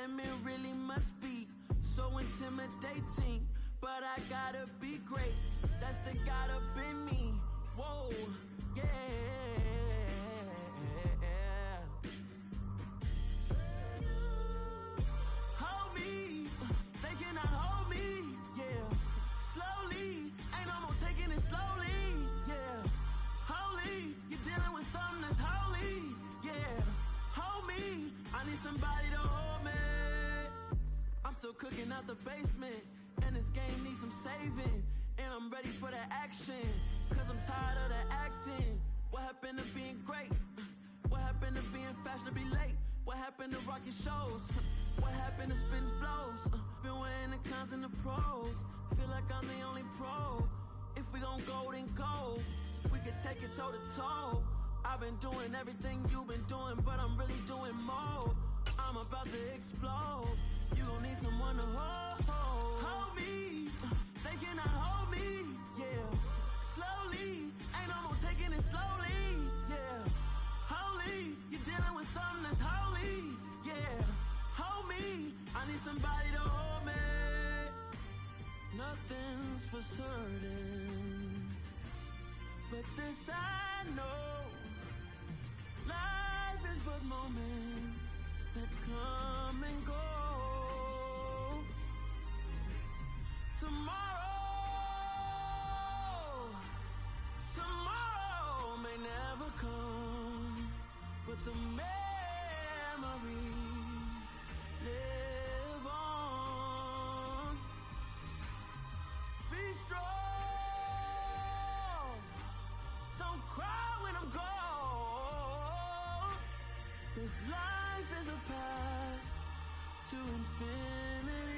women really must be so intimidating, but I gotta be great. That's the God up in me. Whoa, yeah. Hold me, they cannot hold me, yeah. Slowly, ain't no more taking it slowly, yeah. Holy, you're dealing with something that's holy, yeah. Hold me, I need somebody to hold me. I'm still cooking out the basement, and this game needs some saving. And I'm ready for the action, cause I'm tired of the acting. What happened to being great? What happened to being fashionably late? What happened to rocking shows? What happened to spitting flows? Been weighing the cons and the pros. Feel like I'm the only pro. If we gon' go, then go. We could take it toe to toe. I've been doing everything you've been doing, but I'm really doing more. I'm about to explode. You gon' need someone to hold. Hold me, they cannot hold me, yeah. Slowly, ain't no more taking it slowly, yeah. Holy, you're dealing with something that's holy, yeah. Hold me, I need somebody to hold me. Nothing's for certain, but this I know. Life is but moments that come and go. Tomorrow may never come, but the memories live on. Be strong, don't cry when I'm gone. This life is a path to infinity.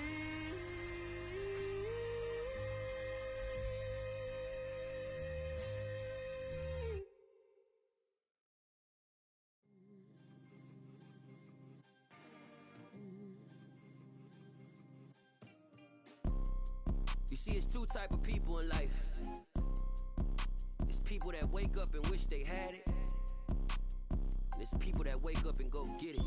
You see, it's two type of people in life. It's people that wake up and wish they had it, and it's people that wake up and go get it.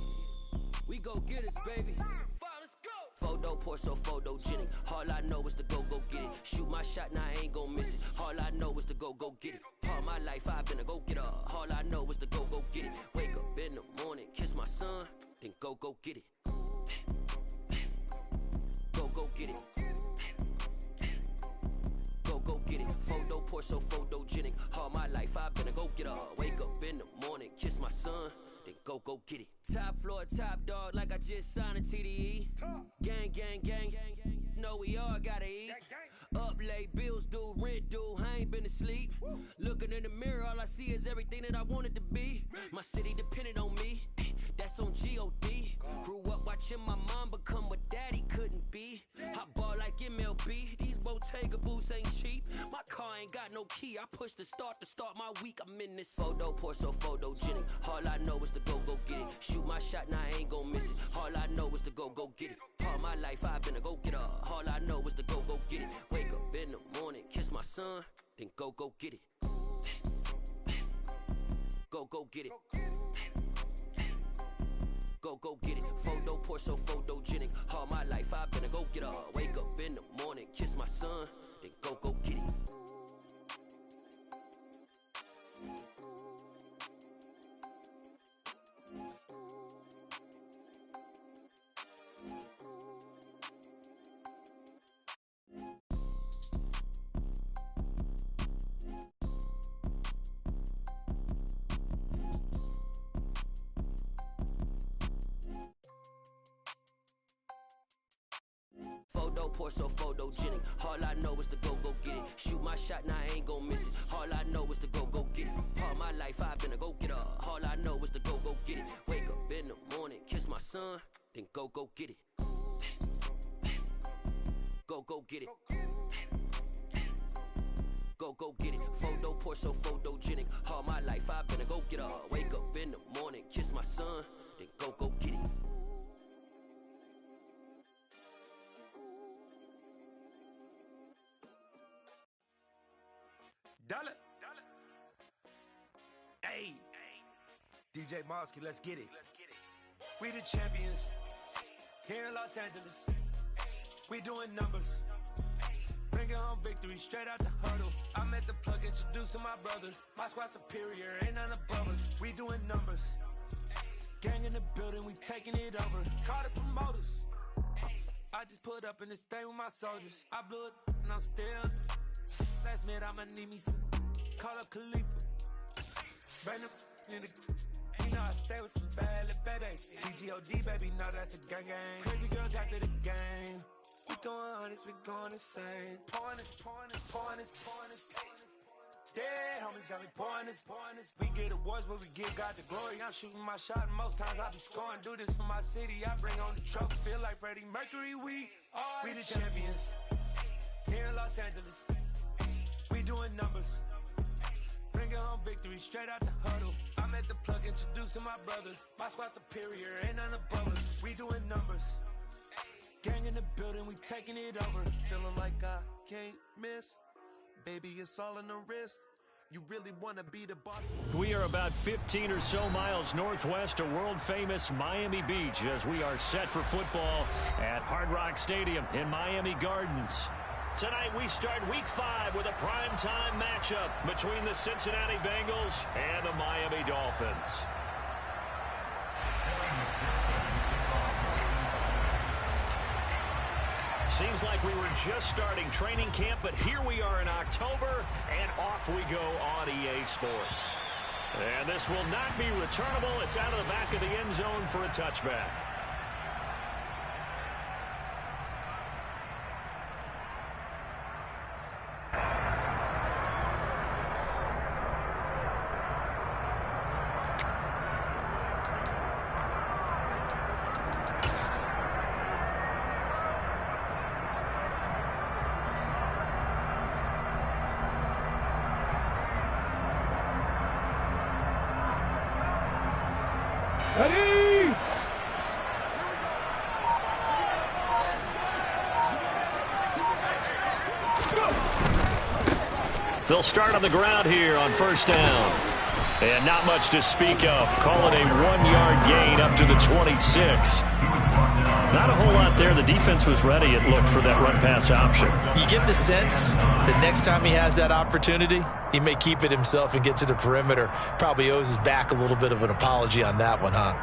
We go get it, baby. Let's go. Photo pour so photogenic. All I know is to go get it. Shoot my shot, now I ain't gon' miss it. All I know is to go get it. All my life I've been a go getter. All I know is to go get it. Wake up in the morning, kiss my son, then go get it. Go get it. Go get it. Photo pour so photogenic. All my life I've been a go getter. Wake up in the morning, kiss my son, then go get it. Top floor, top dog, like I just signed a TDE. Gang. Know we all gotta eat. Up late, bills due, rent due, I ain't been asleep. Looking in the mirror, all I see is everything that I wanted to be. My city depended on me, that's on G.O.D. Grew up watching my mom become what daddy couldn't be. I ball like MLB, these Bottega boots ain't cheap. My car ain't got no key, I push the start to start my week. I'm in this photo pour so photogenic. All I know is to go get it. Shoot my shot, now I ain't gon' miss it. All I know is to go get it. All my life I've been a go getter. All I know is to go get it. Wake up in the morning, kiss my son, then go get it. Go get it. Go get it. Photo pour so photogenic. All my life I've been a go getter. Wake up in the morning, kiss my son, then go get it. Photo pour so photogenic. All I know is to go get it. Shoot my shot, now I ain't gon' miss it. All I know is to go get it. All my life I've been a go getter. All I know is to go get it. Wake up in the morning, kiss my son, then go get it. Go get it. Go get it. Photo pour so photogenic. All my life I've been a go getter. Wake up in the morning, kiss my son, then go get it. Dollar. Hey. DJ Mosky, let's get it. We the champions. Here in Los Angeles, we doing numbers. Bringing home victory straight out the huddle. I met the plug, introduced to my brothers. My squad superior, ain't none above us. We doing numbers. Gang in the building, we taking it over. Call the promoters. I just put up in this thing with my soldiers. I blew it and I'm still. Last minute I'ma need me some. Call up Khalifa. Bring them in the. You know I stay with some bad little baby. TGOD baby, know that's a gang gang. Crazy girls after the game. We throwing hundreds, we going insane. Pouring this. Dead homies got me pouring this. We get awards, but we give God the glory. I'm shooting my shot, and most times I be scoring. Do this for my city, I bring on the trophy. Feel like Freddie Mercury, we the champions. Here in Los Angeles, we doing numbers. Bringing home victory straight out the huddle. I met the plug, introduced to my brothers. My squad superior, ain't none above us. We doing numbers. Gang in the building, we taking it over. Feeling like I can't miss. Baby, it's all in the wrist. You really want to be the boss. We are about 15 or so miles northwest of world-famous Miami Beach as we are set for football at Hard Rock Stadium in Miami Gardens. Tonight we start Week 5 with a primetime matchup between the Cincinnati Bengals and the Miami Dolphins. Seems like we were just starting training camp, but here we are in October, and off we go on EA Sports. And this will not be returnable. It's out of the back of the end zone for a touchback. Ready! They'll start on the ground here on first down. And not much to speak of. Call it a 1-yard gain up to the 26. Not a whole lot there. The defense was ready, it looked, for that run-pass option. You get the sense that next time he has that opportunity, he may keep it himself and get to the perimeter. Probably owes his back a little bit of an apology on that one, huh?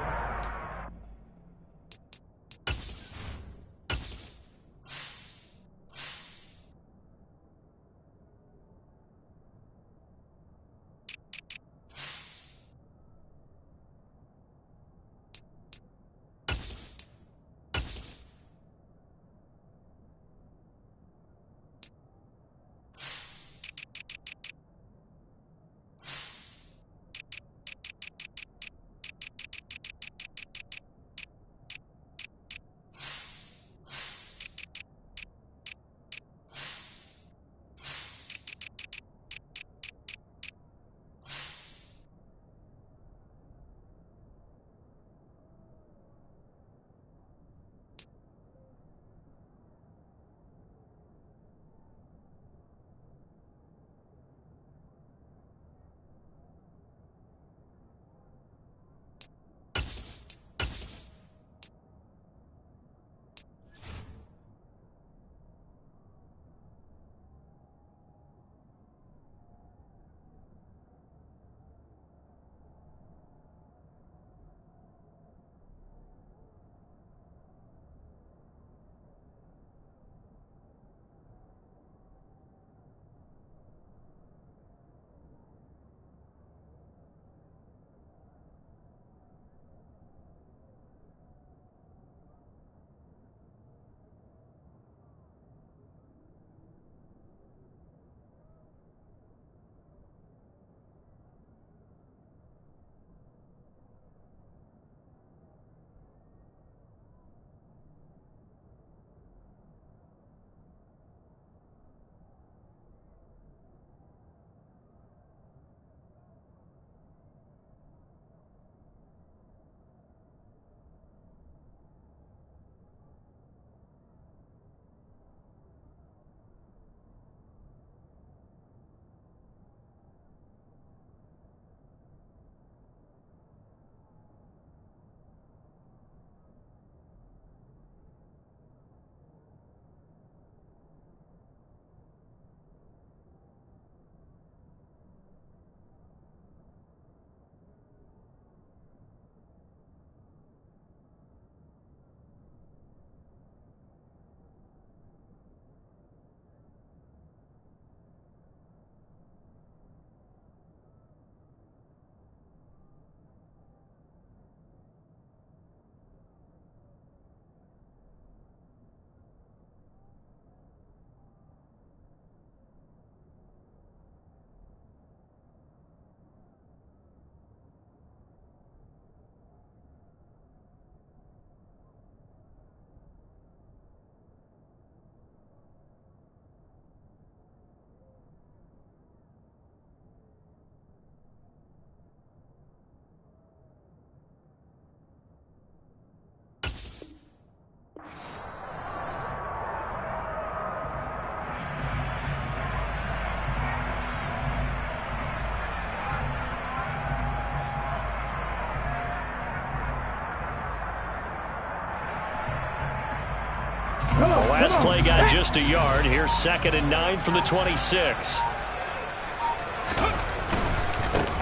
The last play got just a yard. Here's 2nd and 9 from the 26.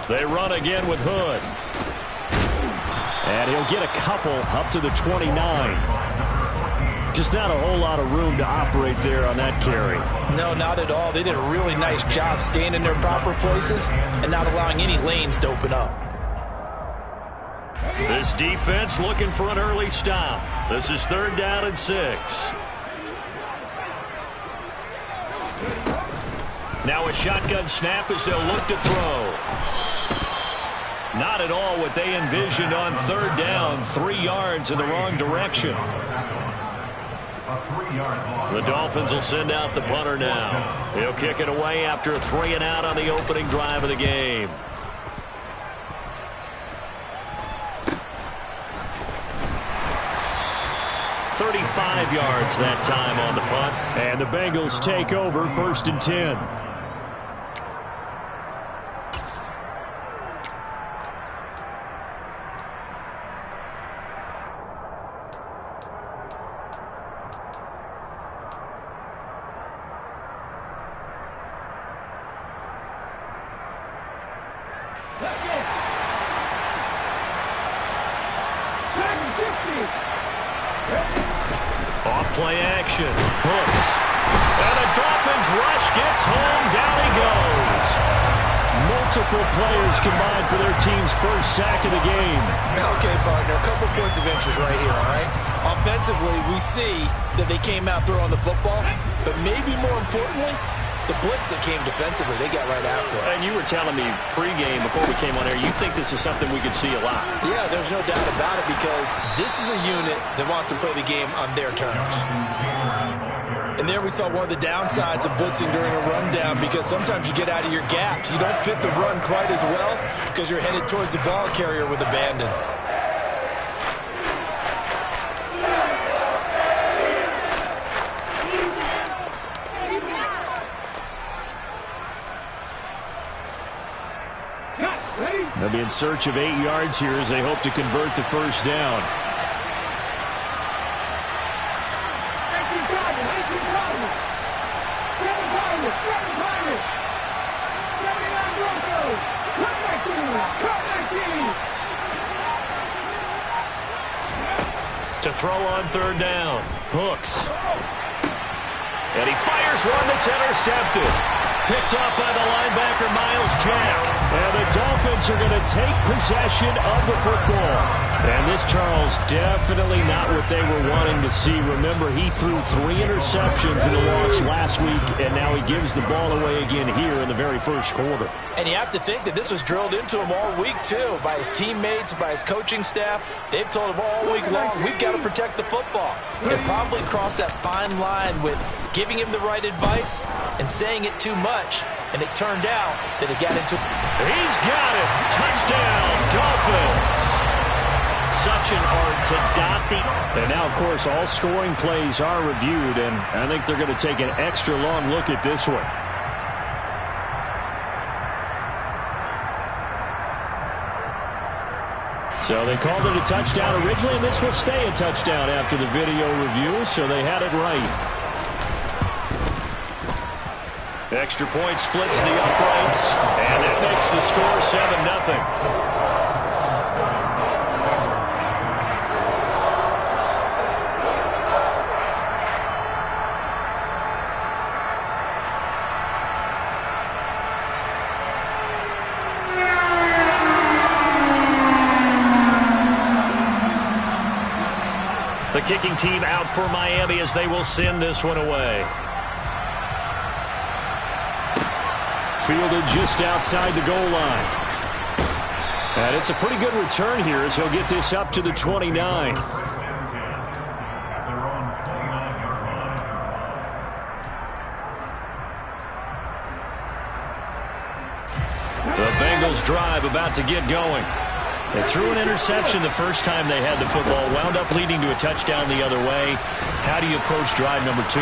They run again with Hood. And he'll get a couple up to the 29. Just not a whole lot of room to operate there on that carry. No, not at all. They did a really nice job staying in their proper places and not allowing any lanes to open up. This defense looking for an early stop. This is 3rd down and 6. Now a shotgun snap as they'll look to throw. Not at all what they envisioned on 3rd down. 3 yards in the wrong direction. The Dolphins will send out the punter now. He'll kick it away after a 3 and out on the opening drive of the game. .35 yards that time on the punt. And the Bengals take over 1st and 10. Off-play action. Hooks. And the Dolphins rush gets home. Down he goes. Multiple players combined for their team's first sack of the game. Okay, partner, a couple points of interest right here, all right? Offensively, we see that they came out throwing the football, but maybe more importantly, the blitz that came defensively, they got right after it. And you were telling me pregame before we came on air, you think this is something we could see a lot. Yeah, there's no doubt about it because this is a unit that wants to play the game on their terms. And there we saw one of the downsides of blitzing during a rundown because sometimes you get out of your gaps. You don't fit the run quite as well because you're headed towards the ball carrier with abandon. They'll be in search of 8 yards here as they hope to convert the first down. To throw on 3rd down. Hooks. And he fires one that's intercepted. Picked up by the linebacker, Miles Jack. And the Dolphins are going to take possession of the football. And this, Charles, definitely not what they were wanting to see. Remember, he threw 3 interceptions in the loss last week, and now he gives the ball away again here in the very first quarter. And you have to think that this was drilled into him all week, too, by his teammates, by his coaching staff. They've told him all week long, we've got to protect the football. And probably cross that fine line with giving him the right advice and saying it too much. And it turned out that it got into... He's got it! Touchdown, Dolphins! Such an art to dot the... And now, of course, all scoring plays are reviewed, and I think they're going to take an extra long look at this one. So they called it a touchdown originally, and this will stay a touchdown after the video review, so they had it right. Extra point splits the uprights, and that makes the score 7-0. The kicking team out for Miami as they will send this one away. Fielded just outside the goal line. And it's a pretty good return here as he'll get this up to the 29. The Bengals drive about to get going. They threw an interception the first time they had the football, wound up leading to a touchdown the other way. How do you approach drive number 2?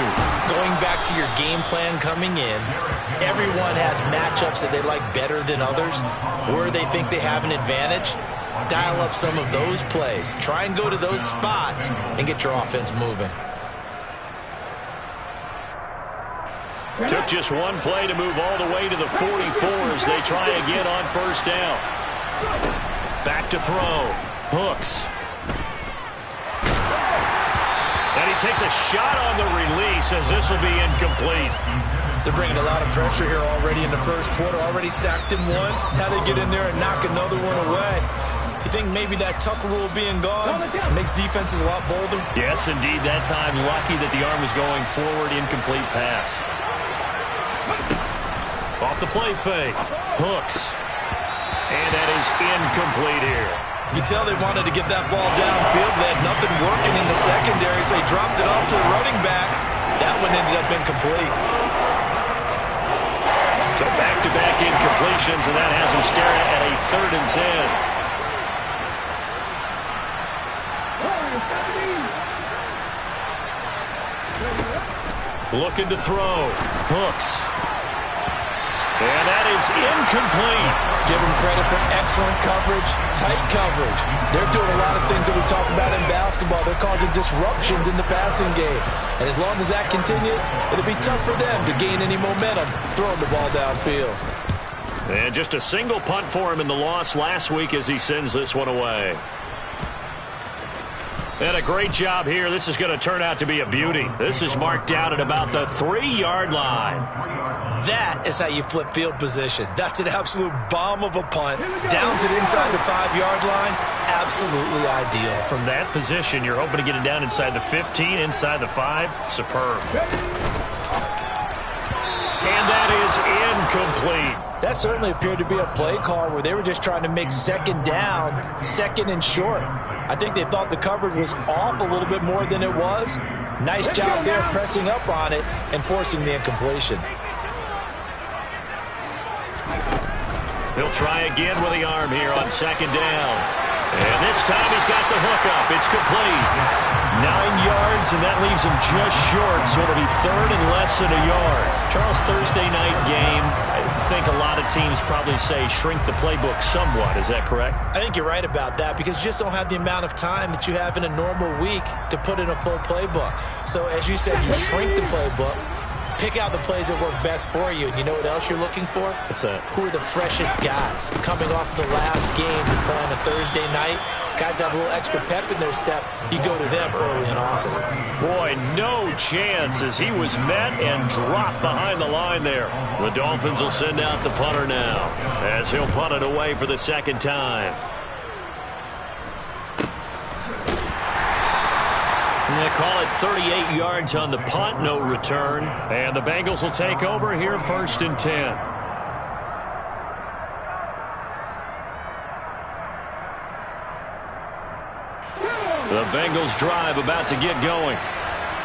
Going back to your game plan coming in, everyone has matchups that they like better than others, where they think they have an advantage. Dial up some of those plays. Try and go to those spots and get your offense moving. Took just one play to move all the way to the 44 as they try again on first down. Back to throw. Hooks. And he takes a shot on the release as this will be incomplete. They're bringing a lot of pressure here already in the first quarter. Already sacked him once. Now they get in there and knock another one away. You think maybe that Tucker rule being gone makes defenses a lot bolder? Yes, indeed. That time, lucky that the arm was going forward. Incomplete pass. Off the play fake. Hooks. And that is incomplete here. You can tell they wanted to get that ball downfield. They had nothing working in the secondary, so he dropped it off to the running back. That one ended up incomplete. So back-to-back incompletions, and that has him staring at a 3rd and 10. Looking to throw. Hooks. And that is incomplete. Give them credit for excellent coverage, tight coverage. They're doing a lot of things that we talk about in basketball. They're causing disruptions in the passing game. And as long as that continues, it'll be tough for them to gain any momentum throwing the ball downfield. And just a single punt for him in the loss last week as he sends this one away. And a great job here. This is going to turn out to be a beauty. This is marked down at about the 3-yard line. That is how you flip field position. That's an absolute bomb of a punt. Down to the inside the 5-yard line. Absolutely ideal. From that position, you're hoping to get it down inside the 15, inside the 5. Superb. And that is incomplete. That certainly appeared to be a play call where they were just trying to make second down, second and short. I think they thought the coverage was off a little bit more than it was. Nice job there pressing up on it and forcing the incompletion. He'll try again with the arm here on second down. And this time he's got the hook up. It's complete. 9 yards, and that leaves him just short, so it'll be 3rd and less than a yard. Charles, Thursday night game, I think a lot of teams probably say shrink the playbook somewhat. Is that correct? I think you're right about that because you just don't have the amount of time that you have in a normal week to put in a full playbook. So as you said, you shrink the playbook, pick out the plays that work best for you. And you know what else you're looking for? What's that? Who are the freshest guys coming off the last game to play on a Thursday night? Guys have a little extra pep in their step. You go to them early and often. Boy, no chance as he was met and dropped behind the line there. The Dolphins will send out the punter now as he'll punt it away for the second time. And they call it 38 yards on the punt, no return. And the Bengals will take over here 1st and 10. The Bengals drive about to get going.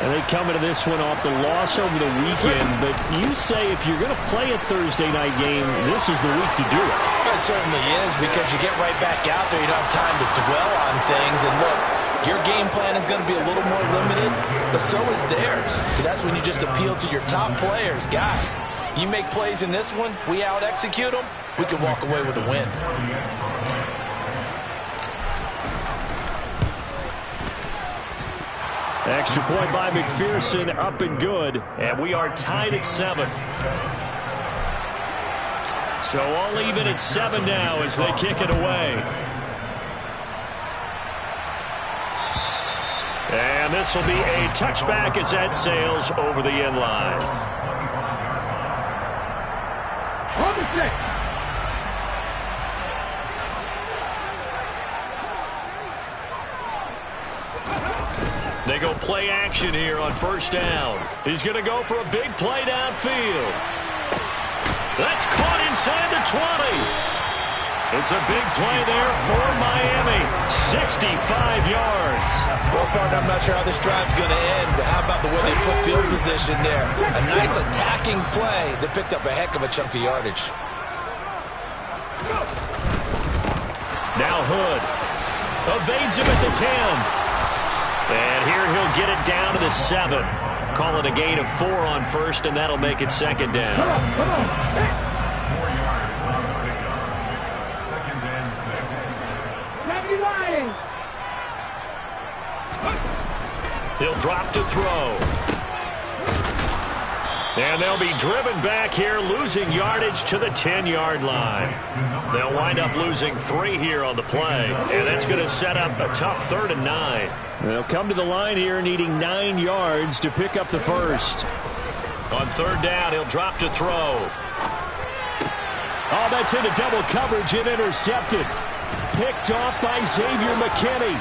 And they come into this one off the loss over the weekend. But you say if you're going to play a Thursday night game, this is the week to do it. It certainly is because you get right back out there. You don't have time to dwell on things. And look, your game plan is going to be a little more limited, but so is theirs. So that's when you just appeal to your top players. Guys, you make plays in this one, we out-execute them, we can walk away with a win. Extra point by McPherson, up and good. And we are tied at 7. So all even at 7 now as they kick it away. And this will be a touchback as that sails over the end line. They go play action here on first down. He's going to go for a big play downfield. That's caught inside the 20. It's a big play there for Miami. 65 yards. Well, partner, I'm not sure how this drive's going to end, but how about the way they flip field position there? A nice attacking play that picked up a heck of a chunk of yardage. Now Hood evades him at the 10. And here he'll get it down to the 7. Call it a gain of 4 on first, and that'll make it second down. He'll drop to throw. And they'll be driven back here, losing yardage to the 10-yard line. They'll wind up losing 3 here on the play, and that's going to set up a tough 3rd and 9. They'll come to the line here needing 9 yards to pick up the first. On 3rd down, he'll drop to throw. Oh, that's into double coverage and intercepted. Picked off by Xavier McKinney.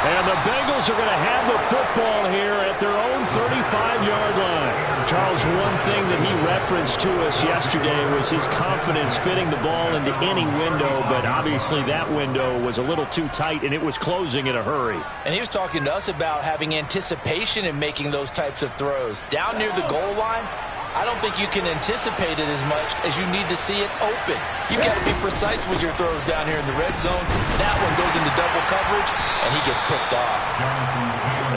And the Bengals are going to have the football here at their own 35-yard line. Charles, one thing that he referenced to us yesterday was his confidence fitting the ball into any window, but obviously that window was a little too tight, and it was closing in a hurry. And he was talking to us about having anticipation in making those types of throws. Down near the goal line, I don't think you can anticipate it as much as you need to see it open. You've got to be precise with your throws down here in the red zone. That one goes into double coverage, and he gets picked off.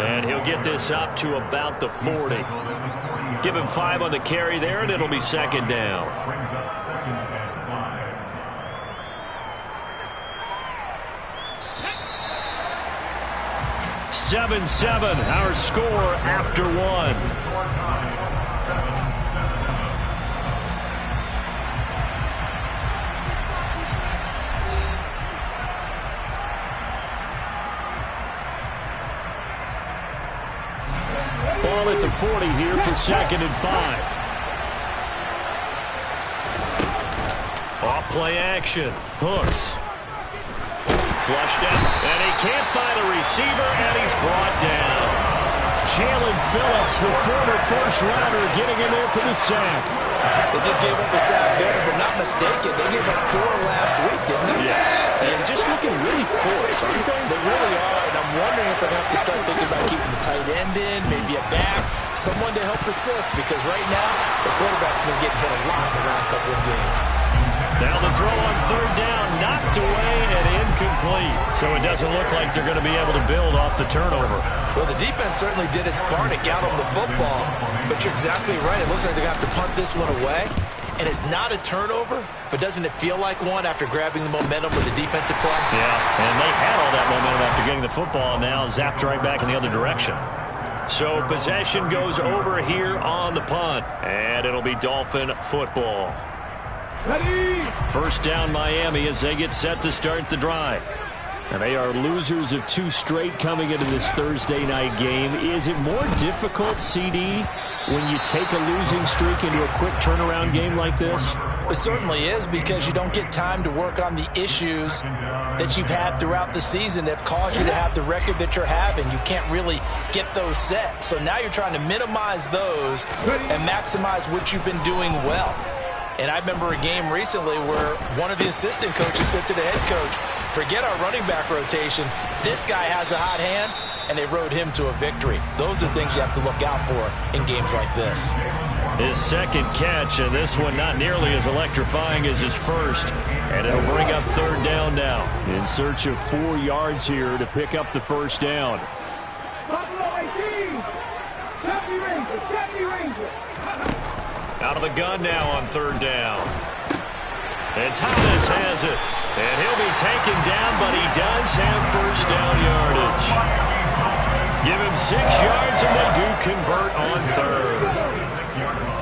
And he'll get this up to about the 40. Give him 5 on the carry there, and it'll be 2nd down. (7-7) our score after 1. Ball at the 40 here for 2nd and 5. Off play action. Hooks. Flushed out. And he can't find a receiver, and he's brought down. Jalen Phillips, the former first-rounder, getting in there for the sack. They just gave up a sack there. If I'm not mistaken, they gave up 4 last week, didn't they? Yes. And just looking really porous, aren't they? They really are, and I'm wondering if they're going to have to start thinking about keeping the tight end in, maybe a back, someone to help assist, because right now the quarterback's been getting hit a lot in the last couple of games. Now the throw on 3rd down, knocked away and incomplete. So it doesn't look like they're going to be able to build off the turnover. Well, the defense certainly did its part to get them the football, but you're exactly right. It looks like they're going to have to punt this one away, and it's not a turnover, but doesn't it feel like one after grabbing the momentum with the defensive play? Yeah, and they had all that momentum after getting the football, and now zapped right back in the other direction. So possession goes over here on the punt, and it'll be Dolphin football. Ready. 1st down Miami as they get set to start the drive. And they are losers of 2 straight coming into this Thursday night game. Is it more difficult, CD, when you take a losing streak into a quick turnaround game like this? It certainly is, because you don't get time to work on the issues that you've had throughout the season that have caused you to have the record that you're having. You can't really get those set. So now you're trying to minimize those and maximize what you've been doing well. And I remember a game recently where one of the assistant coaches said to the head coach, forget our running back rotation. This guy has a hot hand, and they rode him to a victory. Those are things you have to look out for in games like this. His 2nd catch, and this one not nearly as electrifying as his first. And it'll bring up 3rd down now. In search of 4 yards here to pick up the 1st down. Out of the gun now on 3rd down. And Thomas has it. And he'll be taken down, but he does have 1st down yardage. Give him 6 yards, and they do convert on 3rd.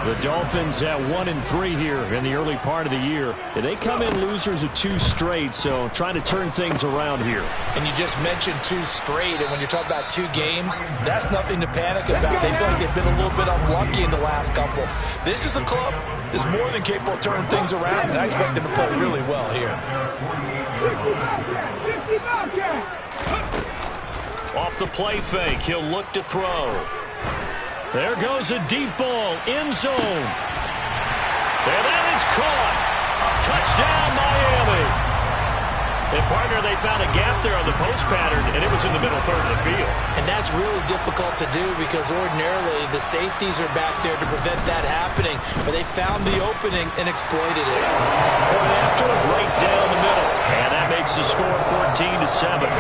The Dolphins at 1-3 here in the early part of the year. And they come in losers of 2 straight, so trying to turn things around here. And you just mentioned 2 straight, and when you're talking about 2 games, that's nothing to panic about. They feel like they've been a little bit unlucky in the last couple. This is a club that's more than capable of turning things around, and I expect them to play really well here. Off the play fake, he'll look to throw. There goes a deep ball, end zone. And that is caught. Touchdown, Miami. And, partner, they found a gap there on the post pattern, and it was in the middle 3rd of the field. And that's really difficult to do because ordinarily the safeties are back there to prevent that happening. But they found the opening and exploited it. Point after it, right down the middle. And that makes the score 14-7.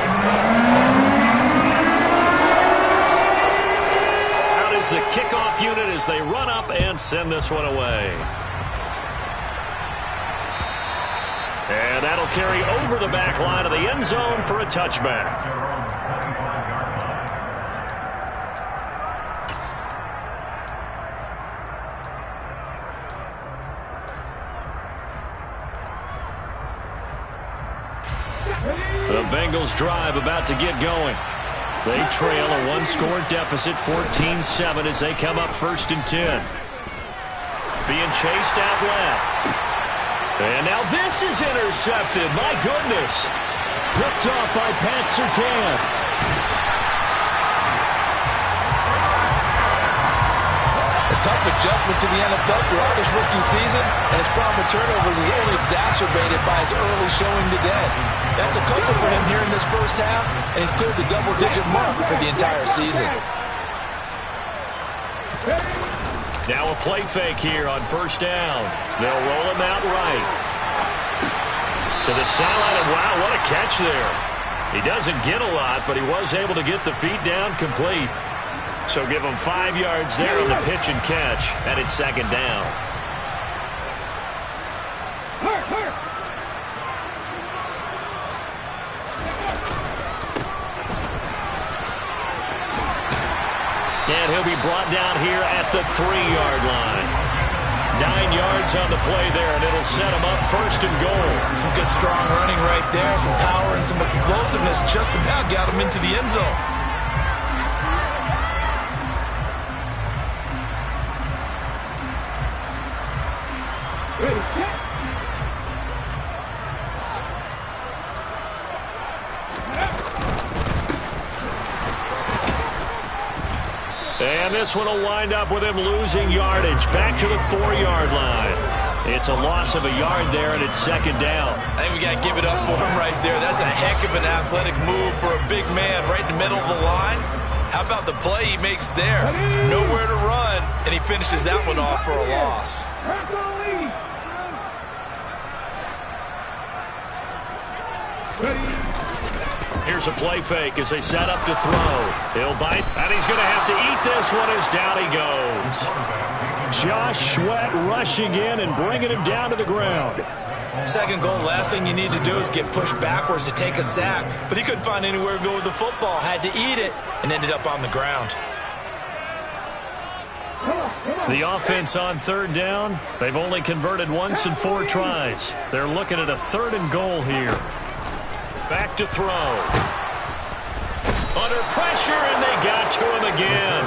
The kickoff unit as they run up and send this one away. And that'll carry over the back line of the end zone for a touchback. The Bengals drive about to get going. They trail a one-score deficit, 14-7, as they come up 1st and 10. Being chased out left. And now this is intercepted. My goodness. Picked off by Pat Surtain. A tough adjustment to the NFL throughout his rookie season, and his problem with turnovers is only exacerbated by his early showing today. That's a couple for him here in this first half, and he's cleared the double-digit mark for the entire season. Now a play fake here on 1st down. They'll roll him out right. To the sideline, and wow, what a catch there. He doesn't get a lot, but he was able to get the feet down complete. So give him 5 yards there on the pitch and catch, and it's 2nd down. And he'll be brought down here at the 3-yard line. 9 yards on the play there, and it'll set him up 1st and goal. Some good, strong running right there. Some power and some explosiveness just about got him into the end zone. And this one will wind up with him losing yardage back to the 4-yard line. It's a loss of a yard there, and it's 2nd down. I think we got to give it up for him right there. That's a heck of an athletic move for a big man right in the middle of the line. How about the play he makes there? Nowhere to run, and he finishes that one off for a loss. Here's a play fake as they set up to throw. He'll bite, and he's going to have to eat this one as down he goes. Josh Sweat rushing in and bringing him down to the ground. 2nd goal, last thing you need to do is get pushed backwards to take a sack. But he couldn't find anywhere to go with the football, had to eat it, and ended up on the ground. The offense on 3rd down, they've only converted once in 4 tries. They're looking at a 3rd and goal here. Back to throw. Under pressure, and they got to him again.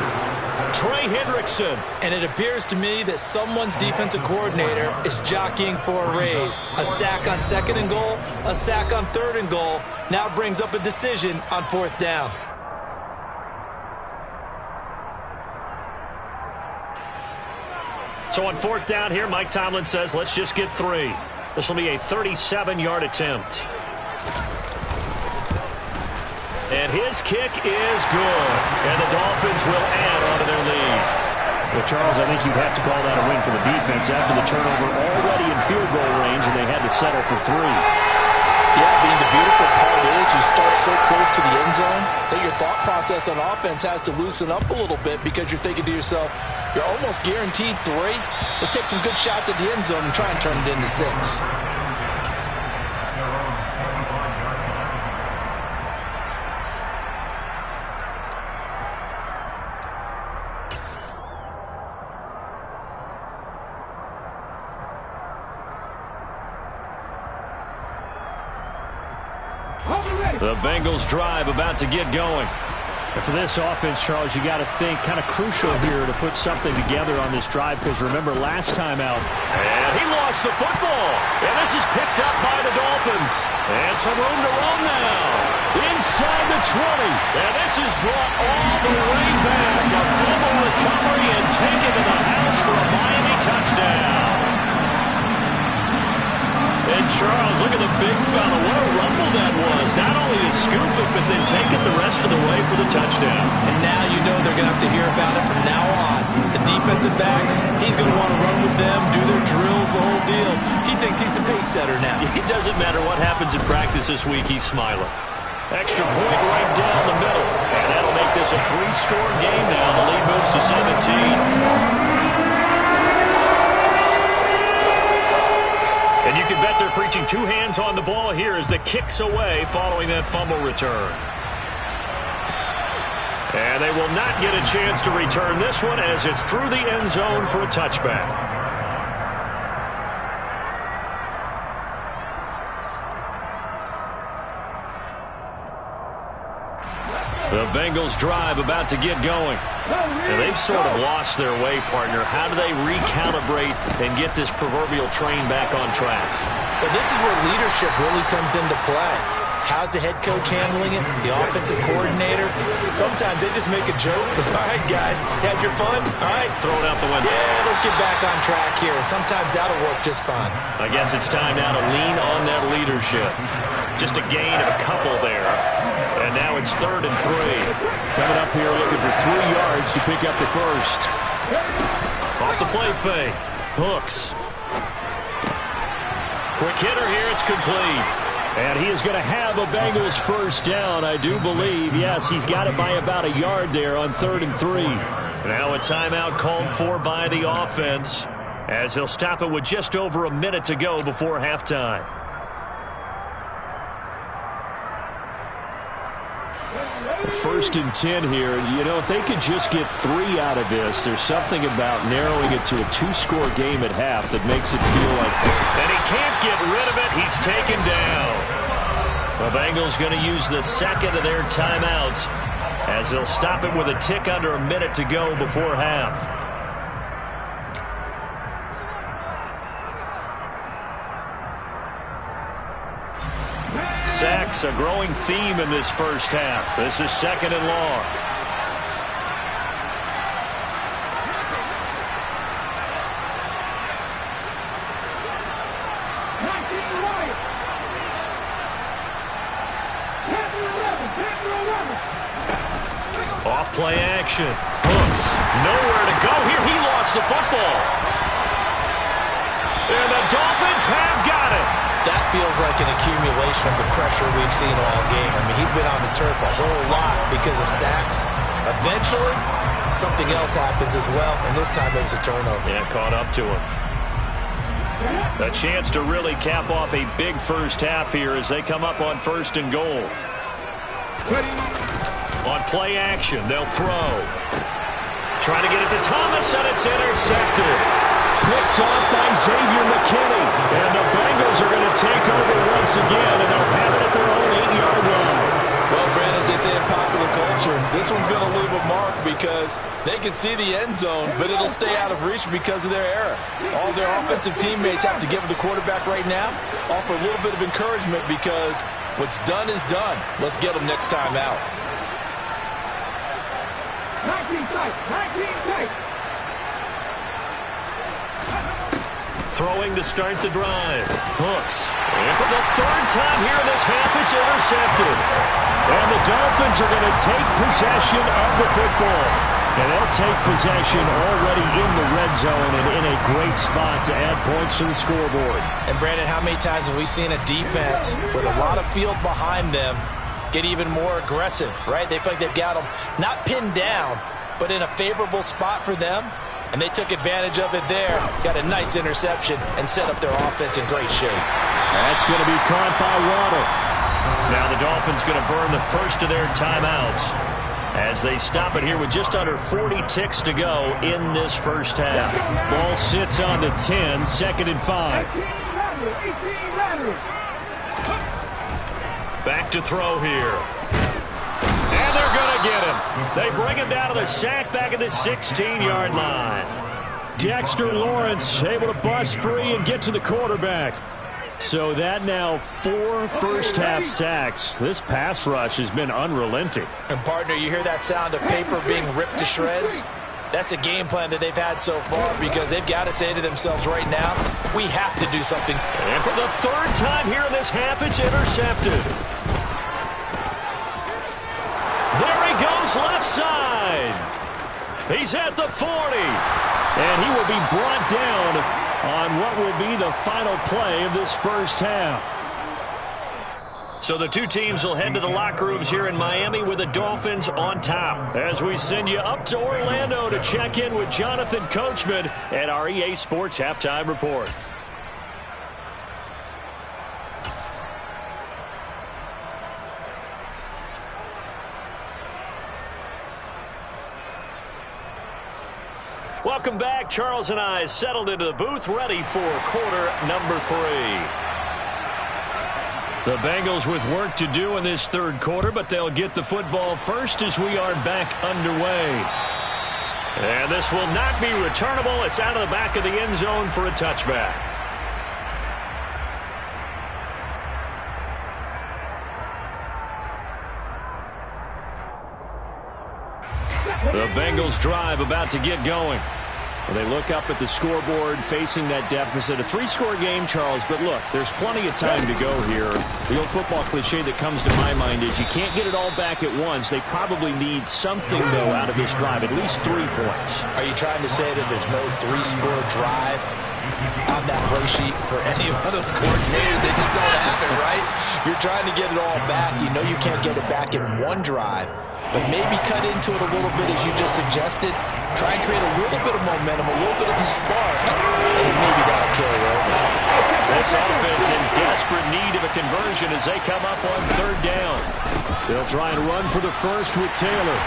Trey Hendrickson. And it appears to me that someone's defensive coordinator is jockeying for a raise. A sack on 2nd and goal, a sack on 3rd and goal. Now brings up a decision on 4th down. So on 4th down here, Mike Tomlin says, let's just get 3. This will be a 37-yard attempt. And his kick is good. And the Dolphins will add on to their lead. Well, Charles, I think you'd have to call that a win for the defense after the turnover already in field goal range, and they had to settle for 3. Yeah, being the beautiful part is you start so close to the end zone that your thought process on offense has to loosen up a little bit because you're thinking to yourself, you're almost guaranteed 3. Let's take some good shots at the end zone and try and turn it into 6. The Bengals drive about to get going. And for this offense, Charles, you got to think kind of crucial here to put something together on this drive, because remember last time out. And he lost the football. And this is picked up by the Dolphins. And some room to run now. Inside the 20. And this is brought all the way back. A fumble recovery and taken to the house for a Miami touchdown. And Charles, look at the big fella. What a rumble that was. Not only to scoop it, but then take it the rest of the way for the touchdown. And now you know they're going to have to hear about it from now on. The defensive backs, he's going to want to run with them, do their drills, the whole deal. He thinks he's the pace setter now. It doesn't matter what happens in practice this week, he's smiling. Extra point right down the middle. And that'll make this a 3-score game now. The lead moves to 17. And you can bet they're preaching 2 hands on the ball here as the kick's away following that fumble return. And they will not get a chance to return this one as it's through the end zone for a touchback. The Bengals drive about to get going. And they've sort of lost their way, partner. How do they recalibrate and get this proverbial train back on track? Well, this is where leadership really comes into play. How's the head coach handling it? The offensive coordinator? Sometimes they just make a joke. All right, guys, had your fun? All right. Throw it out the window. Yeah, let's get back on track here. And sometimes that'll work just fine. I guess it's time now to lean on that leadership. Just a gain of a couple there. And now it's 3rd and 3. Coming up here looking for 3 yards to pick up the first. Off the play fake. Hooks. Quick hitter here. It's complete. And he is going to have a Bengals first down, I do believe. Yes, he's got it by about a yard there on 3rd and 3. Now a timeout called for by the offense as he'll stop it with just over a minute to go before halftime. First and 10 here. You know, if they could just get 3 out of this, there's something about narrowing it to a 2-score game at half that makes it feel like... And he can't get rid of it. He's taken down. The Bengals going to use the second of their timeouts as they'll stop it with a tick under a minute to go before half. Sacks, a growing theme in this first half. This is 2nd and long. Off play action. Hooks. Nowhere to go here. He lost the football. And the Dolphins have got it. That feels like an accumulation of the pressure we've seen all game. I mean, he's been on the turf a whole lot because of sacks. Eventually, something else happens as well, and this time it was a turnover. Yeah, caught up to him. A chance to really cap off a big first half here as they come up on 1st and goal. On play action, they'll throw. Trying to get it to Thomas, and it's intercepted. Picked off by Xavier McKinney. And the Bengals are going to take over once again, and they'll have it at their own 8-yard line. Well, Brandon, as they say in popular culture, this one's going to leave a mark because they can see the end zone, but it'll stay out of reach because of their error. All their offensive teammates have to give the quarterback right now, offer a little bit of encouragement because what's done is done. Let's get them next time out. 19 tight. Throwing to start the drive. Hooks. And for the 3rd time here in this half, it's intercepted. And the Dolphins are going to take possession of the football. And they'll take possession already in the red zone and in a great spot to add points to the scoreboard. And, Brandon, how many times have we seen a defense with a lot of field behind them get even more aggressive, right? They feel like they've got them not pinned down, but in a favorable spot for them. And they took advantage of it there, got a nice interception, and set up their offense in great shape. That's going to be caught by Waddle. Now the Dolphins going to burn the first of their timeouts as they stop it here with just under 40 ticks to go in this first half. Ball sits on the 10, 2nd and 5. Back to throw here. And they're going to get him. They bring him down to the sack back at the 16-yard line. Dexter Lawrence able to bust free and get to the quarterback. So that now 4 first-half sacks. This pass rush has been unrelenting. And, partner, you hear that sound of paper being ripped to shreds? That's a game plan that they've had so far because they've got to say to themselves right now, we have to do something. And for the 3rd time here in this half, it's intercepted. There he goes left side. He's at the 40. And he will be brought down on what will be the final play of this first half. So the two teams will head to the locker rooms here in Miami with the Dolphins on top. As we send you up to Orlando to check in with Jonathan Coachman at our EA Sports Halftime Report. Welcome back. Charles and I settled into the booth, ready for quarter number 3. The Bengals with work to do in this third quarter, but they'll get the football first as we are back underway. And this will not be returnable. It's out of the back of the end zone for a touchback. The Bengals drive about to get going. Well, they look up at the scoreboard facing that deficit. A three-score game, Charles, but look, there's plenty of time to go here. The old football cliche that comes to my mind is you can't get it all back at once. They probably need something, though, out of this drive, at least 3 points. Are you trying to say that there's no three-score drive on that play sheet for any of those coordinators? They just don't have it, right? You're trying to get it all back. You know you can't get it back in one drive, but maybe cut into it a little bit as you just suggested. Try and create a little bit of momentum, a little bit of a spark, and then maybe that'll carry over. This offense in desperate need of a conversion as they come up on third down. They'll try and run for the first with Taylor.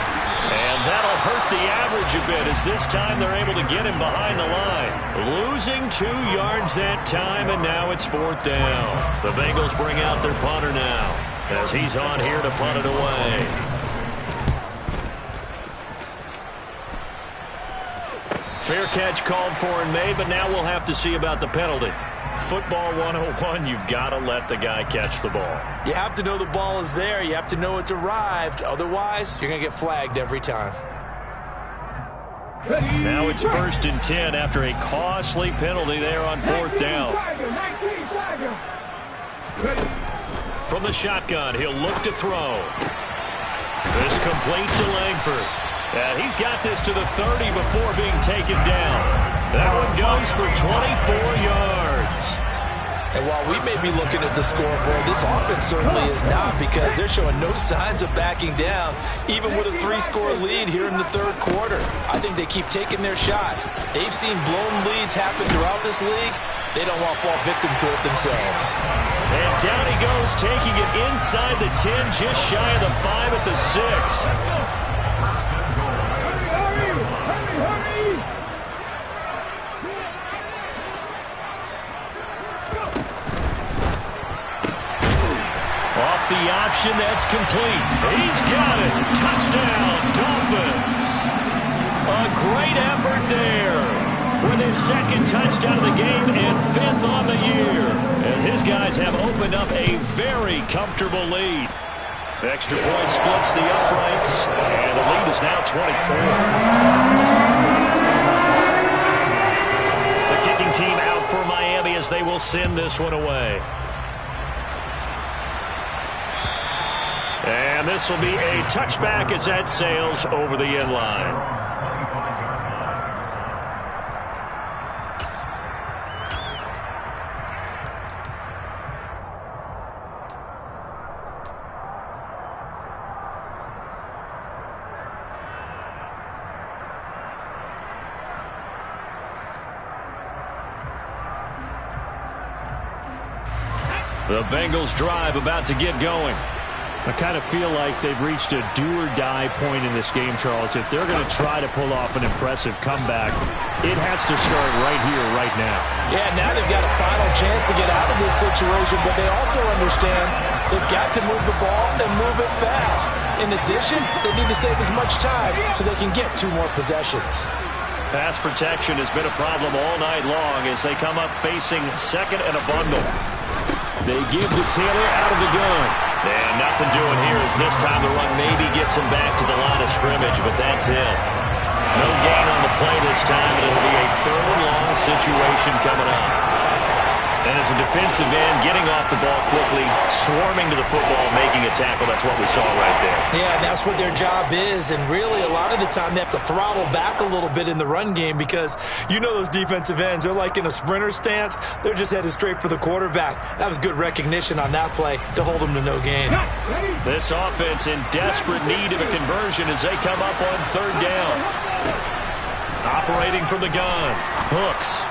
And that'll hurt the average a bit as this time they're able to get him behind the line. Losing 2 yards that time, and now it's fourth down. The Bengals bring out their punter now as he's on here to punt it away. Fair catch called for and made, but now we'll have to see about the penalty. Football 101, you've got to let the guy catch the ball. You have to know the ball is there. You have to know it's arrived. Otherwise, you're going to get flagged every time. Now it's 1st and 10 after a costly penalty there on fourth down. From the shotgun, he'll look to throw. This complete to Langford. And he's got this to the 30 before being taken down. That one goes for 24 yards. And while we may be looking at the scoreboard, this offense certainly is not, because they're showing no signs of backing down, even with a 3-score lead here in the third quarter. I think they keep taking their shots. They've seen blown leads happen throughout this league. They don't want to fall victim to it themselves. And down he goes, taking it inside the 10, just shy of the 5 at the 6. Off the option, that's complete. He's got it. Touchdown, Dolphins. A great effort there with his second touchdown of the game and 5th on the year, as his guys have opened up a very comfortable lead. Extra point splits the uprights, and the lead is now 24. The kicking team out for Miami as they will send this one away. And this will be a touchback as that sails over the end line. The Bengals drive about to get going. I kind of feel like they've reached a do-or-die point in this game, Charles. If they're going to try to pull off an impressive comeback, it has to start right here, right now. Yeah, now they've got a final chance to get out of this situation, but they also understand they've got to move the ball and move it fast. In addition, they need to save as much time so they can get 2 more possessions. Pass protection has been a problem all night long as they come up facing second and a bundle. They give to Taylor out of the gun. And nothing doing here as this time the run maybe gets him back to the line of scrimmage, but that's it. No gain on the play this time, and it'll be a 3rd and long situation coming up. And as a defensive end, getting off the ball quickly, swarming to the football, making a tackle, that's what we saw right there. Yeah, that's what their job is, and really a lot of the time they have to throttle back a little bit in the run game because you know those defensive ends, they're like in a sprinter stance. They're just headed straight for the quarterback. That was good recognition on that play to hold them to no gain. This offense in desperate need of a conversion as they come up on 3rd down. Operating from the gun. Hooks.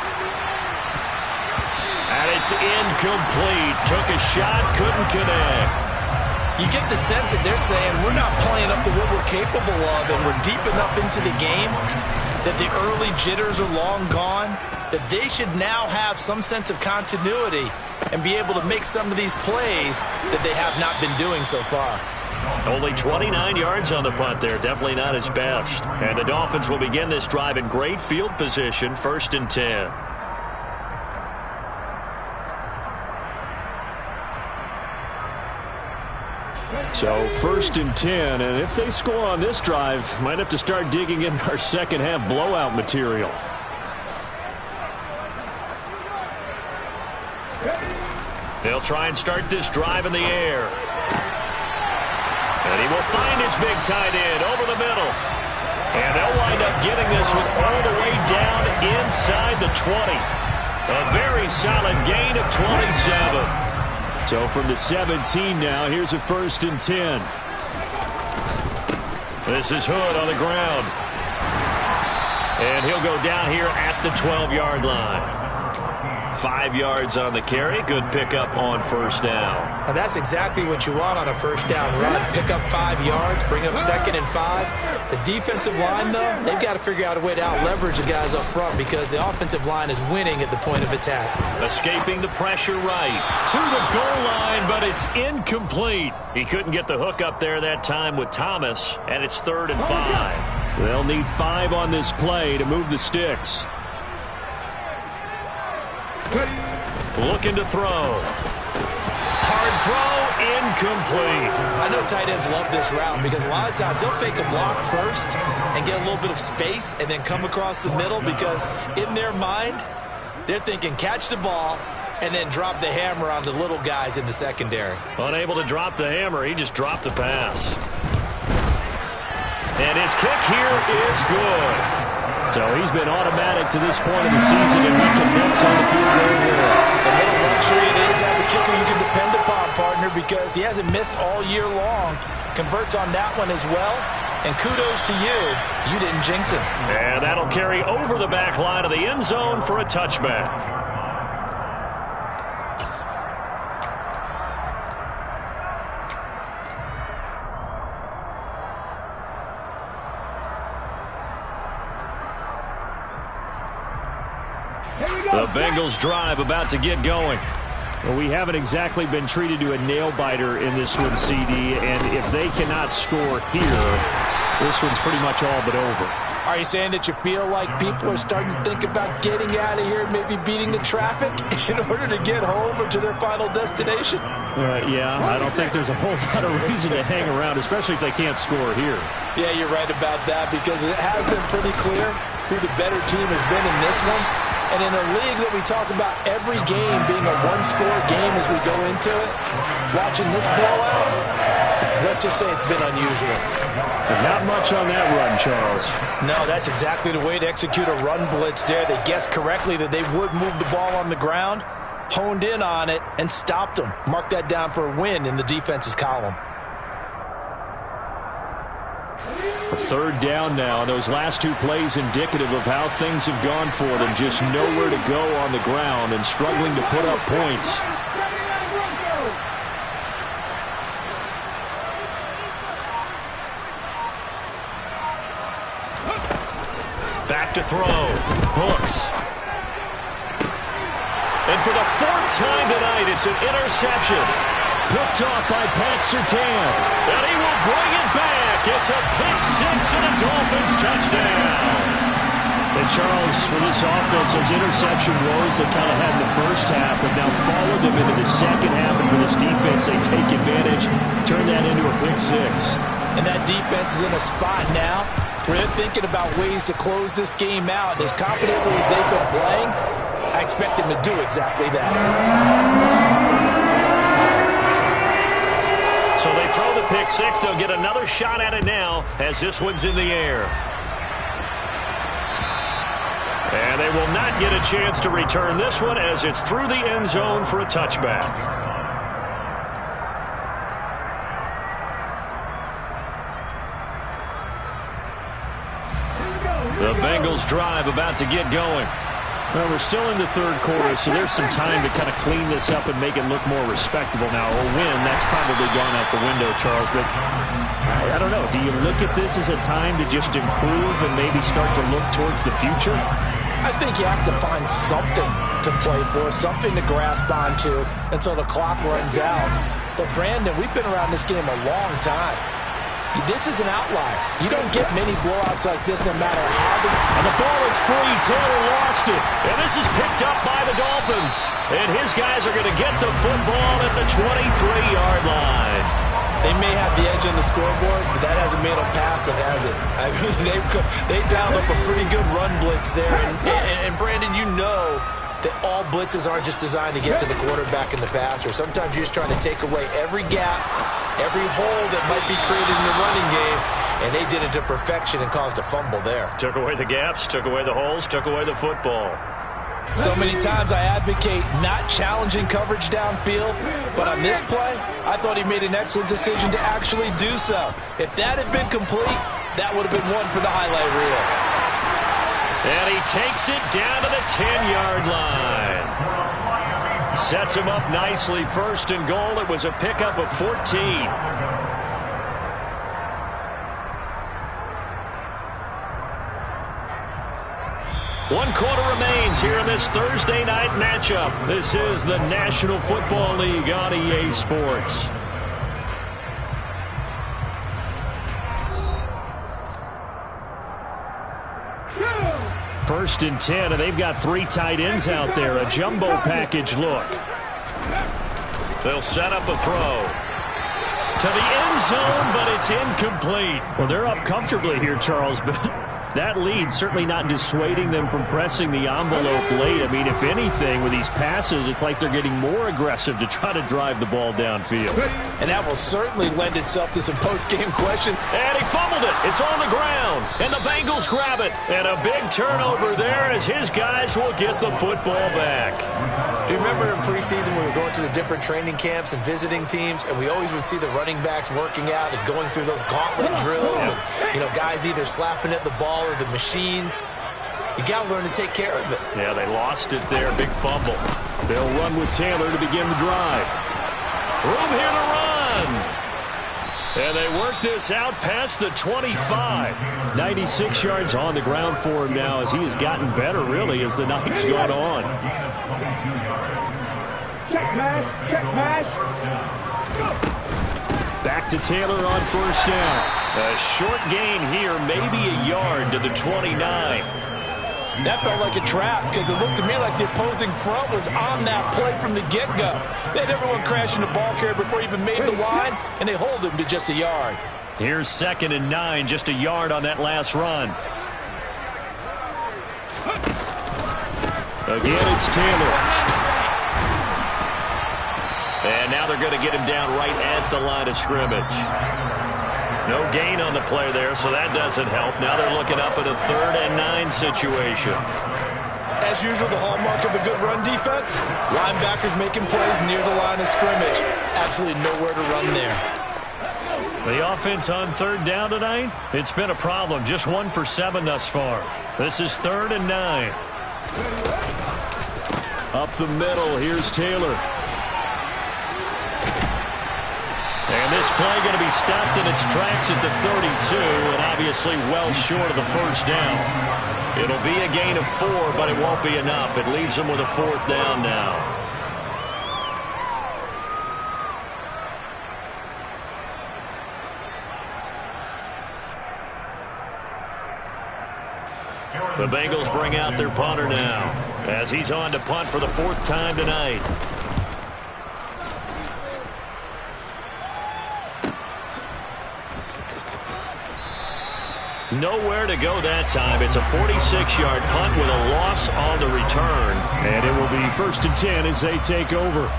And it's incomplete. Took a shot, couldn't connect. You get the sense that they're saying we're not playing up to what we're capable of, and we're deep enough into the game that the early jitters are long gone, that they should now have some sense of continuity and be able to make some of these plays that they have not been doing so far. Only 29 yards on the punt there. Definitely not his best. And the Dolphins will begin this drive in great field position, 1st and 10. So 1st and 10, and if they score on this drive, might have to start digging in our second half blowout material. They'll try and start this drive in the air. And he will find his big tight end over the middle. And they'll wind up getting this one all the way down inside the 20. A very solid gain of 27. So from the 17 now, here's a 1st and 10. This is Hood on the ground. And he'll go down here at the 12-yard line. 5 yards on the carry. Good pickup on 1st down. Now that's exactly what you want on a 1st down run. Pick up 5 yards, bring up 2nd and 5. The defensive line, though, they've got to figure out a way to out-leverage the guys up front because the offensive line is winning at the point of attack. Escaping the pressure right to the goal line, but it's incomplete. He couldn't get the hook up there that time with Thomas, and it's 3rd and 5. They'll need 5 on this play to move the sticks. Looking to throw. Hard throw, incomplete. I know tight ends love this route because a lot of times they'll fake a block first and get a little bit of space and then come across the middle because in their mind, they're thinking catch the ball and then drop the hammer on the little guys in the secondary. Unable to drop the hammer, he just dropped the pass. And his kick here is good. So he's been automatic to this point of the season, and he connects on the field goal here. And what a luxury it is to have a kicker you can depend upon, partner, because he hasn't missed all year long. Converts on that one as well. And kudos to you. You didn't jinx him. And that'll carry over the back line of the end zone for a touchback. The Bengals drive about to get going. Well, we haven't exactly been treated to a nail-biter in this one, CD, and if they cannot score here, this one's pretty much all but over. Are you saying that you feel like people are starting to think about getting out of here, maybe beating the traffic in order to get home or to their final destination? Yeah, I don't think there's a whole lot of reason to hang around, especially if they can't score here. Yeah, you're right about that because it has been pretty clear who the better team has been in this one. And in a league that we talk about every game being a one-score game as we go into it, watching this blowout, let's just say it's been unusual. There's not much on that run, Charles. No, that's exactly the way to execute a run blitz there. They guessed correctly that they would move the ball on the ground, honed in on it, and stopped them. Mark that down for a win in the defense's column. A 3rd down now, and those last 2 plays indicative of how things have gone for them. Just nowhere to go on the ground and struggling to put up points. Back to throw. Hooks. And for the 4th time tonight, it's an interception. Picked off by Pat Surtain. And he will bring it back. It's a pick 6 and a Dolphins touchdown. And Charles, for this offense, those interception woes they kind of had in the first half have now followed them into the second half. And for this defense, they take advantage, turn that into a pick 6. And that defense is in a spot now where they're thinking about ways to close this game out. And as confidently as they've been playing, I expect them to do exactly that. So they throw the pick 6. They'll get another shot at it now as this one's in the air. And they will not get a chance to return this one as it's through the end zone for a touchback. The Bengals drive about to get going. Well, we're still in the third quarter, so there's some time to kind of clean this up and make it look more respectable now. A win, that's probably gone out the window, Charles. But I don't know. Do you look at this as a time to just improve and maybe start to look towards the future? I think you have to find something to play for, something to grasp onto until the clock runs out. But, Brandon, we've been around this game a long time. This is an outlier. You don't get many blowouts like this no matter how the... And the ball is free. Taylor lost it. And this is picked up by the Dolphins. And his guys are going to get the football at the 23-yard line. They may have the edge on the scoreboard, but that hasn't made them passive, has it? I mean, they dialed up a pretty good run blitz there. And Brandon, you know that all blitzes aren't just designed to get to the quarterback and the passer. Sometimes you're just trying to take away every gap, every hole that might be created in the running game, and they did it to perfection and caused a fumble there. Took away the gaps, took away the holes, took away the football. So many times I advocate not challenging coverage downfield, but on this play, I thought he made an excellent decision to actually do so. If that had been complete, that would have been one for the highlight reel. And he takes it down to the 10-yard line. Sets him up nicely. First and goal. It was a pickup of 14. One quarter remains here in this Thursday night matchup. This is the National Football League on EA Sports. First and 10, and they've got 3 tight ends out there. A jumbo package look. They'll set up a throw to the end zone, but it's incomplete. Well, they're up comfortably here, Charles, but that lead certainly not dissuading them from pressing the envelope late. I mean, if anything, with these passes, it's like they're getting more aggressive to try to drive the ball downfield. And that will certainly lend itself to some post-game question. And he fumbled it. It's on the ground. And the Bengals grab it. And a big turnover there as his guys will get the football back. Do you remember in preseason when we were going to the different training camps and visiting teams, and we always would see the running backs working out and going through those gauntlet drills and, you know, guys either slapping at the ball or the machines. You got to learn to take care of it. Yeah, they lost it there. Big fumble. They'll run with Taylor to begin the drive. Room here to run. And they work this out past the 25. 96 yards on the ground for him now as he has gotten better, really, as the night's gone on. Check pass, check pass. Back to Taylor on first down. A short gain here, maybe a yard to the 29. That felt like a trap because it looked to me like the opposing front was on that play from the get-go. They had everyone crashing the ball carrier before he even made the line, and they hold him to just a yard. Here's 2nd and 9, just a yard on that last run. Again, it's Taylor. And now they're going to get him down right at the line of scrimmage. No gain on the play there, so that doesn't help. Now they're looking up at a 3rd and 9 situation. As usual, the hallmark of a good run defense, linebackers making plays near the line of scrimmage. Absolutely nowhere to run there. The offense on 3rd down tonight, it's been a problem. Just 1 for 7 thus far. This is 3rd and 9. Up the middle, here's Taylor. And this play going to be stopped in its tracks at the 32, and obviously well short of the first down. It'll be a gain of 4, but it won't be enough. It leaves them with a 4th down now. The Bengals bring out their punter now, as he's on to punt for the 4th time tonight. Nowhere to go that time. It's a 46-yard punt with a loss on the return. And it will be 1st and 10 as they take over.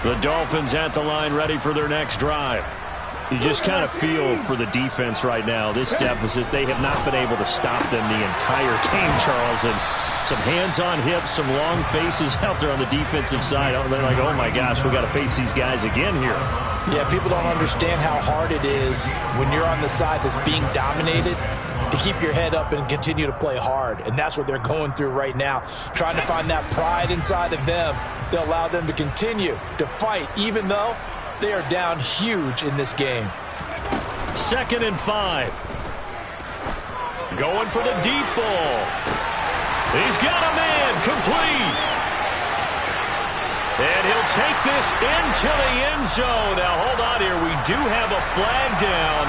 The Dolphins at the line ready for their next drive. You just kind of feel for the defense right now, this deficit. They have not been able to stop them the entire game, Charles. And some hands on hips, some long faces out there on the defensive side. They're like, oh, my gosh, we got to face these guys again here. Yeah, people don't understand how hard it is when you're on the side that's being dominated to keep your head up and continue to play hard. And that's what they're going through right now, trying to find that pride inside of them to allow them to continue to fight, even though they are down huge in this game. 2nd and 5. Going for the deep ball. He's got a man complete. And he'll take this into the end zone. Now, hold on here. We do have a flag down.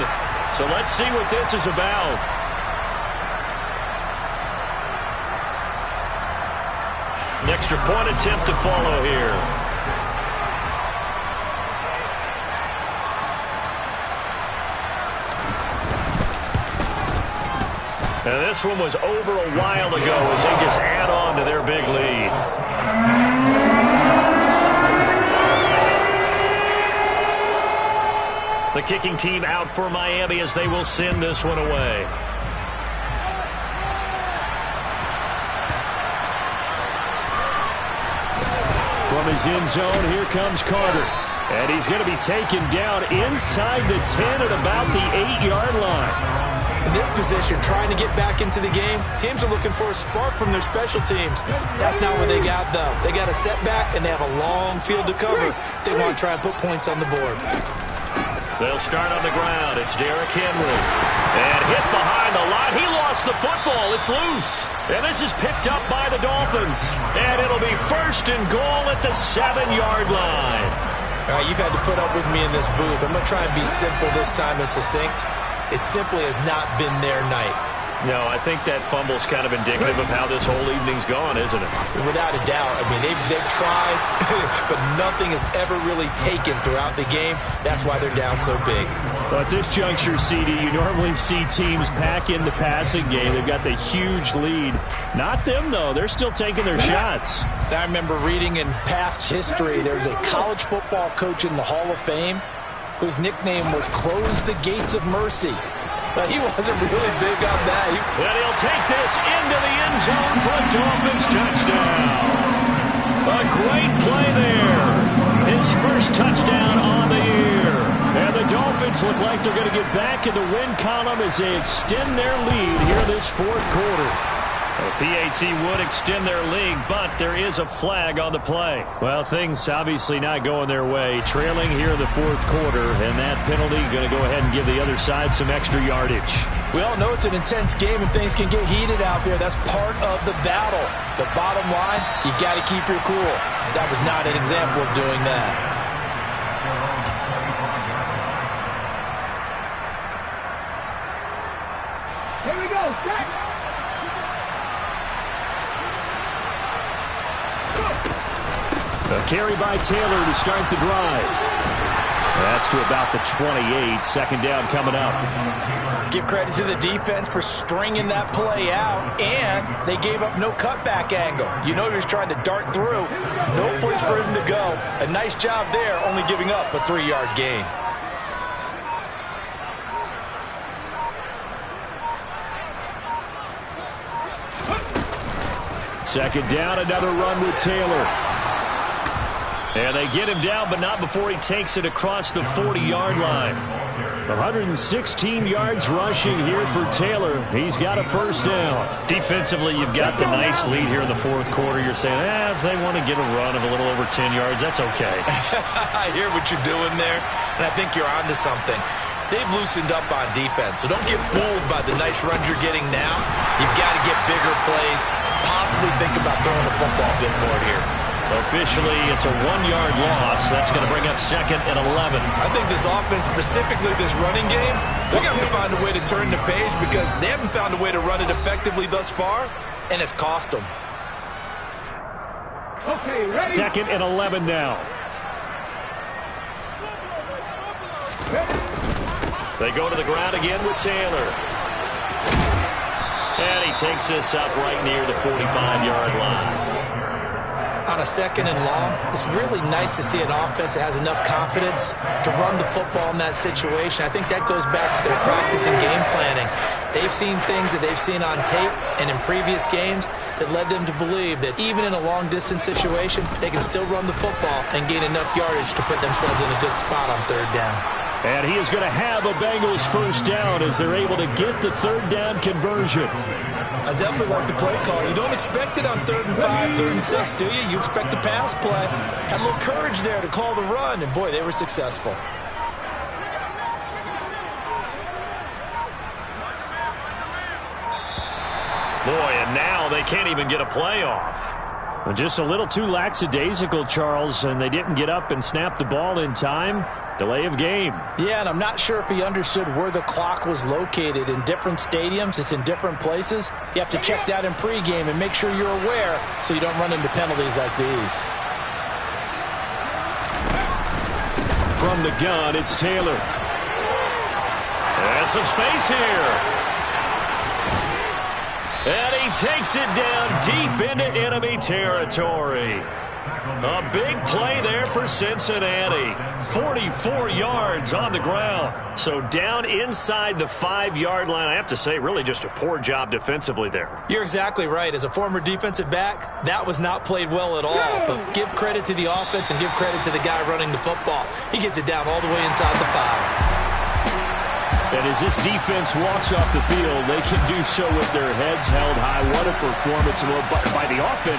So let's see what this is about. An extra point attempt to follow here. And this one was over a while ago as they just add on to their big lead. The kicking team out for Miami as they will send this one away. From his end zone, here comes Carter. And he's going to be taken down inside the 10 at about the 8-yard line. In this position, trying to get back into the game, teams are looking for a spark from their special teams. That's not what they got, though. They got a setback, and they have a long field to cover if they want to try and put points on the board. They'll start on the ground. It's Derrick Henry. And hit behind the line. He lost the football. It's loose. And this is picked up by the Dolphins. And it'll be 1st and goal at the 7-yard line. All right, you've had to put up with me in this booth. I'm going to try and be simple this time and succinct. It simply has not been their night. No, I think that fumble's kind of indicative of how this whole evening's gone, isn't it? Without a doubt. I mean, they've tried, but nothing is ever really taken throughout the game. That's why they're down so big. Well, at this juncture, CD, you normally see teams pack in the passing game. They've got the huge lead. Not them, though. They're still taking their shots. I remember reading in past history, there was a college football coach in the Hall of Fame whose nickname was Close the Gates of Mercy. But he wasn't really big on that. And he'll take this into the end zone for a Dolphins touchdown. A great play there. His first touchdown on the year. And the Dolphins look like they're going to get back in the win column as they extend their lead here this 4th quarter. The PAT would extend their lead, but there is a flag on the play. Well, things obviously not going their way. Trailing here in the 4th quarter, and that penalty going to go ahead and give the other side some extra yardage. We all know it's an intense game and things can get heated out there. That's part of the battle. The bottom line, you got to keep your cool. That was not an example of doing that. Here we go, set! A carry by Taylor to start the drive. That's to about the 28. 2nd down coming up. Give credit to the defense for stringing that play out, and they gave up no cutback angle. You know he was trying to dart through. No place for him to go. A nice job there, only giving up a 3-yard gain. Second down, another run with Taylor. And they get him down, but not before he takes it across the 40-yard line. 116 yards rushing here for Taylor. He's got a first down. Defensively, you've got the nice lead here in the 4th quarter. You're saying, if they want to get a run of a little over 10 yards, that's okay. I hear what you're doing there, and I think you're onto something. They've loosened up on defense, so don't get fooled by the nice runs you're getting now. You've got to get bigger plays, possibly think about throwing the football a bit more here. Officially, it's a 1-yard loss. That's going to bring up 2nd and 11. I think this offense, specifically this running game, they're going to have to find a way to turn the page because they haven't found a way to run it effectively thus far, and it's cost them. Okay, ready? 2nd and 11 now. They go to the ground again with Taylor. And he takes this up right near the 45-yard line. On on a 2nd and long, it's really nice to see an offense that has enough confidence to run the football in that situation. I think that goes back to their practice and game planning. They've seen things that they've seen on tape and in previous games that led them to believe that even in a long-distance situation, they can still run the football and gain enough yardage to put themselves in a good spot on 3rd down. And he is going to have a Bengals 1st down as they're able to get the 3rd down conversion. I definitely like the play call. You don't expect it on 3rd and 5, 3rd and 6, do you? You expect a pass play. Had a little courage there to call the run, and boy, they were successful. Boy, and now they can't even get a play off. Just a little too lackadaisical, Charles, and they didn't get up and snap the ball in time. Delay of game. Yeah, and I'm not sure if he understood where the clock was located. In different stadiums, it's in different places. You have to check that in pregame and make sure you're aware so you don't run into penalties like these. From the gun, it's Taylor. And some space here. And he takes it down deep into enemy territory. A big play there for Cincinnati. 44 yards on the ground. So down inside the 5-yard line. I have to say, really just a poor job defensively there. You're exactly right. As a former defensive back, that was not played well at all. But give credit to the offense and give credit to the guy running the football. He gets it down all the way inside the 5. And as this defense walks off the field, they can do so with their heads held high. What a performance by the offense.